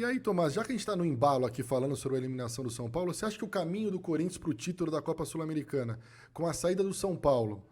E aí, Tomás, já que a gente está no embalo aqui falando sobre a eliminação do São Paulo, você acha que o caminho do Corinthians para o título da Copa Sul-Americana, com a saída do São Paulo,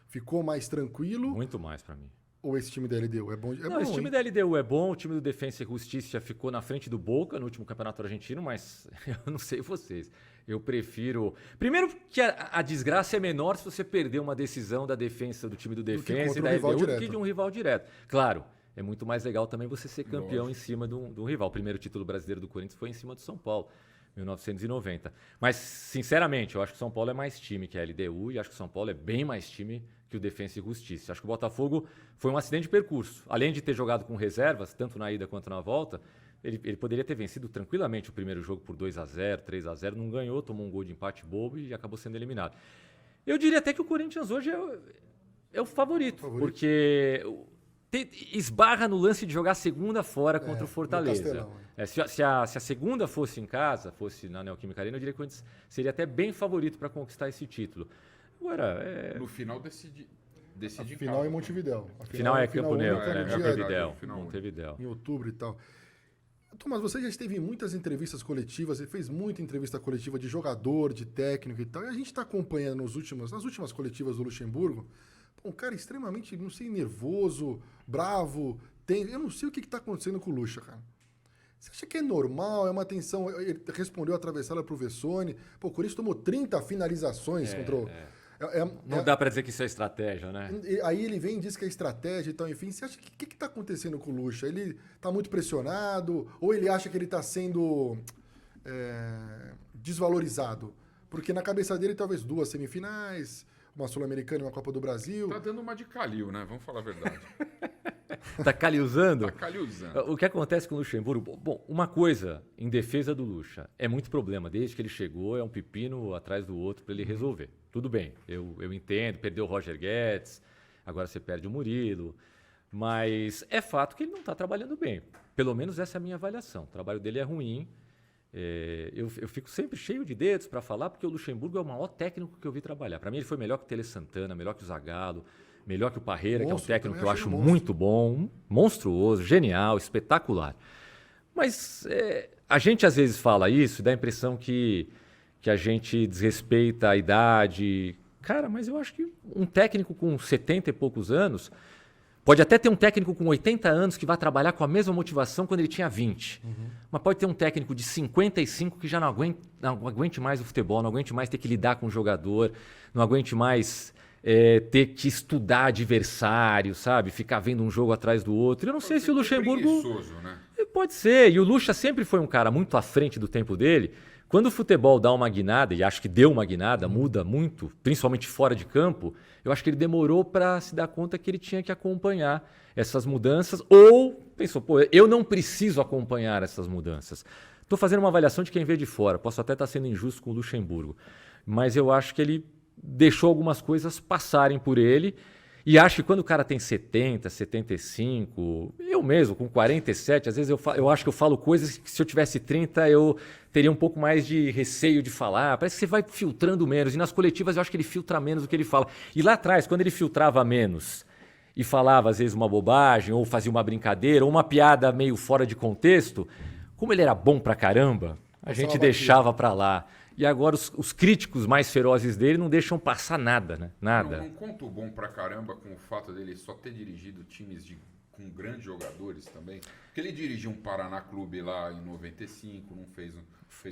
ficou mais tranquilo? Muito mais para mim. Ou esse time da LDU é bom? Não, esse time da LDU é bom, o time do Defensa e Justiça ficou na frente do Boca no último campeonato argentino, mas eu não sei vocês. Eu prefiro... Primeiro que a desgraça é menor se você perder uma decisão da defesa, do time do Defensa e da LDU do que de um rival direto. Claro, é muito mais legal também você ser campeão em cima de um rival. O primeiro título brasileiro do Corinthians foi em cima do São Paulo, 1990. Mas, sinceramente, eu acho que o São Paulo é mais time que a LDU e acho que o São Paulo é bem mais time que o Defensa e Justiça. Acho que o Botafogo foi um acidente de percurso. Além de ter jogado com reservas, tanto na ida quanto na volta, ele poderia ter vencido tranquilamente o primeiro jogo por 2-0, 3-0, não ganhou, tomou um gol de empate bobo e acabou sendo eliminado. Eu diria até que o Corinthians hoje é o favorito, porque esbarra no lance de jogar segunda fora contra o Fortaleza. Se a segunda fosse em casa, fosse na Neoquímica Arena, eu diria que o Corinthians seria até bem favorito para conquistar esse título. Agora, no final decide final em Montevidéu. Final é Campo Neutro, Montevidéu. Em outubro e tal. Tomás, você já esteve em muitas entrevistas coletivas, você fez muita entrevista coletiva de jogador, de técnico e tal, e a gente está acompanhando nas últimas coletivas do Luxemburgo, um cara extremamente, não sei, nervoso, bravo, eu não sei o que está acontecendo com o Luxa, cara. Você acha que é normal, é uma tensão? Ele respondeu atravessada pro Vessone. Pô, o Corinthians tomou 30 finalizações contra o... Não dá para dizer que isso é estratégia, né? Aí ele vem e diz que é estratégia e tal, enfim. Você acha que está acontecendo com o Luxa? Ele está muito pressionado? Ou ele acha que ele está sendo desvalorizado? Porque na cabeça dele, talvez 2 semifinais, uma Sul-Americana e uma Copa do Brasil. Tá dando uma de Calil, né? Vamos falar a verdade. Tá caliuzando? Tá caliuzando. O que acontece com o Luxemburgo? Bom, uma coisa em defesa do Luxa, é muito problema. Desde que ele chegou, é um pepino atrás do outro para ele resolver. Tudo bem, eu entendo, perdeu o Roger Guedes, agora você perde o Murilo, mas é fato que ele não está trabalhando bem. Pelo menos essa é a minha avaliação. O trabalho dele é ruim. Eu fico sempre cheio de dedos para falar, porque o Luxemburgo é o maior técnico que eu vi trabalhar. Para mim, ele foi melhor que o Tele Santana, melhor que o Zagallo, melhor que o Parreira, que é um técnico que eu acho muito bom, monstruoso, genial, espetacular. Mas a gente às vezes fala isso e dá a impressão que a gente desrespeita a idade. Cara, mas eu acho que um técnico com 70 e poucos anos pode até ter um técnico com 80 anos que vai trabalhar com a mesma motivação quando ele tinha 20. Mas pode ter um técnico de 55 que já não aguente mais o futebol, não aguente mais ter que lidar com o jogador, não aguente mais ter que estudar adversário, sabe? Ficar vendo um jogo atrás do outro. Eu não sei se o Luxemburgo... Né? Pode ser. E o Luxa sempre foi um cara muito à frente do tempo dele. Quando o futebol dá uma guinada, e acho que deu uma guinada, muda muito, principalmente fora de campo, eu acho que ele demorou para se dar conta que ele tinha que acompanhar essas mudanças, ou pensou, pô, eu não preciso acompanhar essas mudanças. Estou fazendo uma avaliação de quem vê de fora, posso até estar sendo injusto com o Luxemburgo, mas eu acho que ele deixou algumas coisas passarem por ele. E acho que quando o cara tem 70, 75, eu mesmo com 47, às vezes eu acho que eu falo coisas que se eu tivesse 30 eu teria um pouco mais de receio de falar. Parece que você vai filtrando menos. E nas coletivas eu acho que ele filtra menos do que ele fala. E lá atrás, quando ele filtrava menos e falava às vezes uma bobagem, ou fazia uma brincadeira, ou uma piada meio fora de contexto, como ele era bom pra caramba, a gente deixava pra lá. E agora os críticos mais ferozes dele não deixam passar nada, né? Nada. Não conto bom pra caramba com o fato dele só ter dirigido times com grandes jogadores também. Porque ele dirigiu um Paraná Clube lá em 95, não fez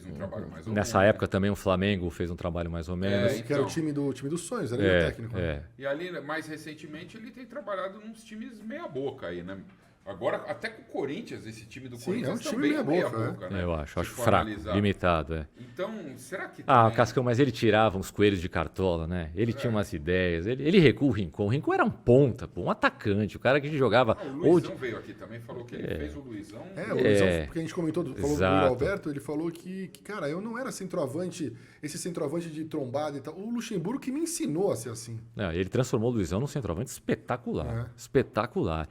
um trabalho mais ou menos. Nessa época também o Flamengo fez um trabalho mais ou menos. Que era o time dos sonhos, era o técnico. E ali, mais recentemente, ele tem trabalhado nos times meia boca aí, né? Agora, até com o Corinthians, esse time do Corinthians é um time também é meia boca, boca, né? Eu acho fraco, limitado. Então, será que... Cascão, mas ele tirava uns coelhos de cartola, né? Ele tinha umas ideias, ele recua o Rincon. O Rincon era um ponta, um atacante, o cara que jogava... O Luizão veio aqui também, falou que ele fez o Luizão... O Luizão, porque a gente comentou, falou do Alberto, ele falou que, cara, eu não era centroavante, esse centroavante de trombada e tal. O Luxemburgo que me ensinou a ser assim. Ele transformou o Luizão num centroavante espetacular, espetacular.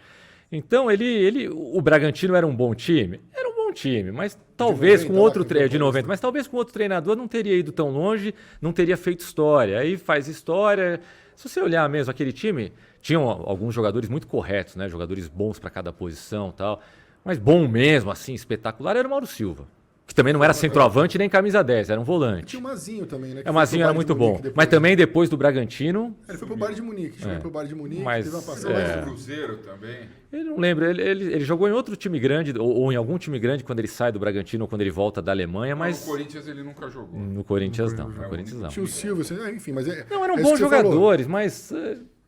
Então, o Bragantino era um bom time? Era um bom time, mas talvez com outro treinador, de 90, mas talvez com outro treinador não teria ido tão longe, não teria feito história. Aí faz história. Se você olhar mesmo aquele time, tinham alguns jogadores muito corretos, né? Jogadores bons para cada posição e tal. Mas bom mesmo, assim, espetacular, era o Mauro Silva. Que também não era centroavante nem camisa 10, era um volante. Tinha o Mazinho também, né? O Mazinho era muito bom. Mas também depois do Bragantino... Ele foi pro Bayern de Munique. Chegou pro Bayern de Munique, Mas, teve uma Jogou passagem. no Cruzeiro também. Eu não lembro, ele jogou em outro time grande, ou em algum time grande quando ele sai do Bragantino ou quando ele volta da Alemanha, mas... No Corinthians ele nunca jogou. No Corinthians não, no Corinthians não. Tinha o Silvio, assim, enfim, mas Não, eram isso bons que você falou. jogadores, mas...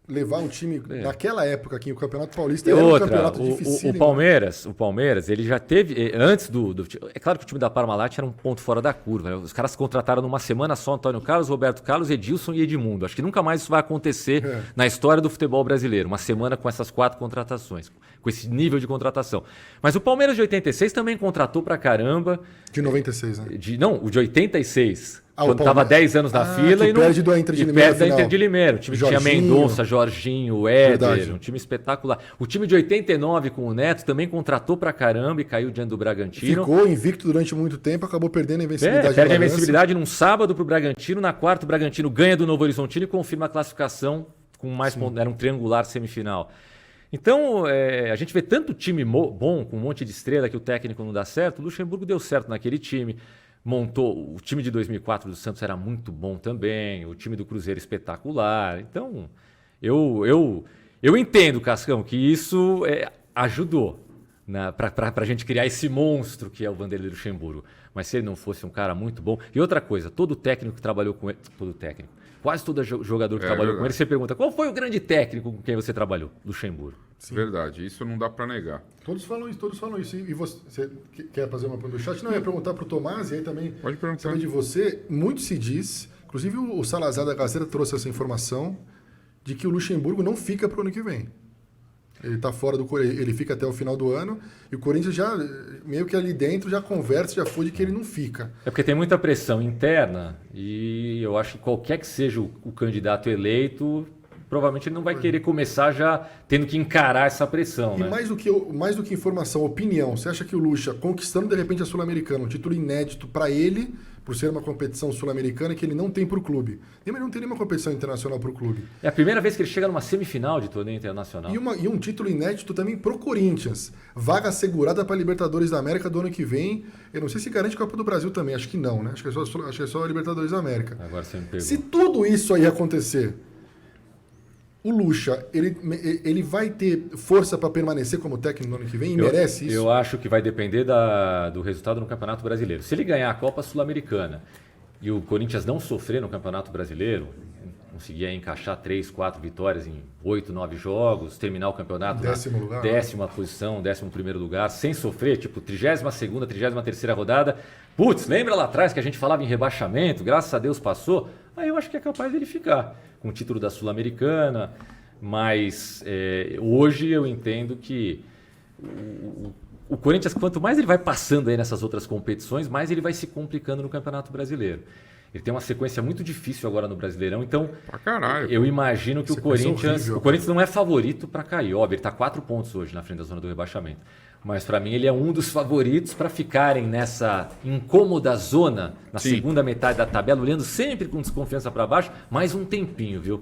Levar um time, naquela época aqui, o Campeonato Paulista E era um outra, campeonato o difícil. Palmeiras, ele já teve, antes do... É claro que o time da Parmalat era um ponto fora da curva, né? Os caras contrataram numa semana só Antônio Carlos, Roberto Carlos, Edilson e Edmundo. Acho que nunca mais isso vai acontecer na história do futebol brasileiro. Uma semana com essas 4 contratações, com esse nível de contratação. Mas o Palmeiras de 86 também contratou pra caramba. De 96, né? Não, o de 86. Ah, o Quando estava Palmeiras. 10 anos na Ah, fila que e não. perde do Inter de e Limeira perde da final. Inter de Limeira. O time que tinha Jorginho. Mendonça, Jorginho, Éder, Verdade. um time espetacular. O time de 89 com o Neto também contratou pra caramba e caiu diante do Bragantino. Ficou invicto durante muito tempo, acabou perdendo a invencibilidade. Perde a na França. invencibilidade num sábado pro Bragantino, na quarta o Bragantino ganha do Novo Horizontino e confirma a classificação com mais pontos. Era um triangular semifinal. Então, a gente vê tanto time bom, com um monte de estrela, que o técnico não dá certo. O Luxemburgo deu certo naquele time. Montou o time de 2004 do Santos era muito bom também, o time do Cruzeiro espetacular. Então, eu entendo, Cascão, que isso ajudou para a gente criar esse monstro que é o Vanderlei Luxemburgo. Mas se ele não fosse um cara muito bom... E outra coisa, todo técnico que trabalhou com ele... Todo técnico. Quase todo jogador que trabalhou com ele, você pergunta, qual foi o grande técnico com quem você trabalhou? Luxemburgo. Sim. Verdade, isso não dá para negar. Todos falam isso. E você quer fazer uma pergunta do chat? Não, eu ia perguntar para o Tomás e aí também Pode perguntar. saber de você. Muito se diz, inclusive o Salazar da Gazeta trouxe essa informação, de que o Luxemburgo não fica para o ano que vem. Ele está fora do Corinthians, ele fica até o final do ano, e o Corinthians já, meio que ali dentro, já conversa, já foi de que ele não fica. É porque tem muita pressão interna e eu acho que qualquer que seja o candidato eleito, provavelmente ele não vai querer começar já tendo que encarar essa pressão. E né? mais do que informação, opinião, você acha que o Luxa, conquistando de repente a Sul-Americana, um título inédito para ele, por ser uma competição sul-americana que ele não tem para o clube. Ele não tem nenhuma competição internacional para o clube. É a primeira vez que ele chega numa semifinal de torneio internacional. E um título inédito também pro Corinthians. Vaga assegurada para a Libertadores da América do ano que vem. Eu não sei se garante Copa do Brasil também, acho que não, né? Acho que é só a Libertadores da América. Agora você me pegou. Se tudo isso aí acontecer, o Luxa, ele vai ter força para permanecer como técnico no ano que vem e merece isso? Eu acho que vai depender do resultado no Campeonato Brasileiro. Se ele ganhar a Copa Sul-Americana e o Corinthians não sofrer no Campeonato Brasileiro, conseguir encaixar 3, 4 vitórias em 8, 9 jogos, terminar o campeonato na 10ª posição, 11º lugar, sem sofrer, tipo 32ª, 33ª rodada. Putz, lembra lá atrás que a gente falava em rebaixamento? Graças a Deus passou. Aí eu acho que é capaz dele ficar com o título da Sul-Americana, mas hoje eu entendo que o Corinthians, quanto mais ele vai passando aí nessas outras competições, mais ele vai se complicando no Campeonato Brasileiro. Ele tem uma sequência muito difícil agora no Brasileirão, então Pra caralho. eu imagino que o Corinthians horrível, não é favorito para cair. Óbvio, ele está 4 pontos hoje na frente da zona do rebaixamento. Mas para mim ele é um dos favoritos para ficarem nessa incômoda zona na segunda metade da tabela, olhando sempre com desconfiança para baixo, mais um tempinho, viu?